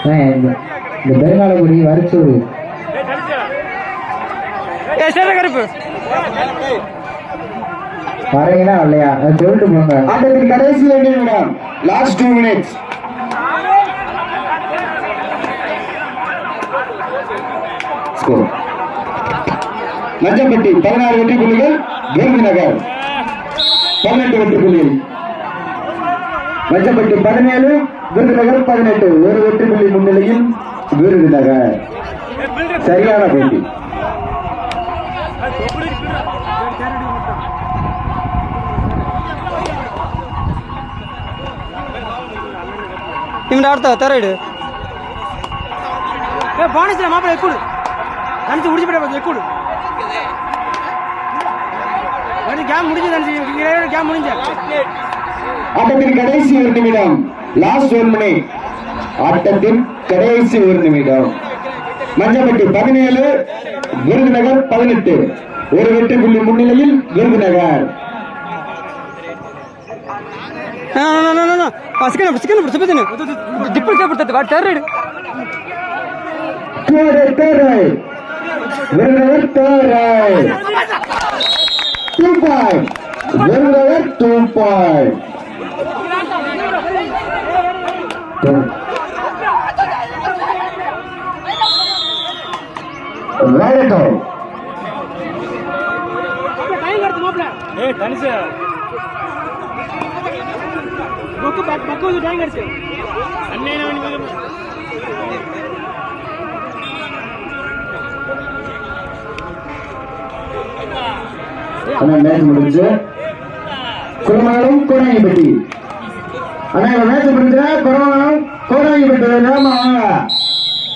இந்த பெருங்காலக்குடி வரிச்சூர் வரீங்களா இல்லையா சொல்லிட்டு போங்க. ஆட்டத்தின் கடைசி 2 நிமிடம், லாஸ்ட் 2 minutes. ஸ்கோர் மஞ்சப்பட்டி 16 வெற்றி புள்ளிகள், விருதுநகர் 18 வெற்றி புள்ளிகள். மஞ்சப்பட்டி 17, விருதுநகர் 18. ஒரு வெற்றி புள்ளி முன்னிலையில் விருதுநகர். சரியான போட்டி. இவன் அடுத்த தரைடு பானிஸ்ல மாப்பிள்ள எக்கூடு நினைச்சு முடிச்சு போய் எக்கூடு கேம் முடிஞ்சு கேம் முடிஞ்ச ஆட்டத்தின் கடைசி 1 நிமிடம், லாஸ்ட் 1 minute. ஆட்டத்தின் கடைசி 1 நிமிடம். மஞ்சப்பட்டி 17, விருதுநகர் 18. ஒரு வெற்றி புள்ளி முன்னிலையில் விருதுநகர். விருதுநகர் 2 point. மேட்ச் முடிஞ்சு குரமங்கலம் கோடாங்கிப்பட்டி. அண்ணா மேட்ச் முடிஞ்ச குரமங்கலம் கோடாங்கிப்பட்டி.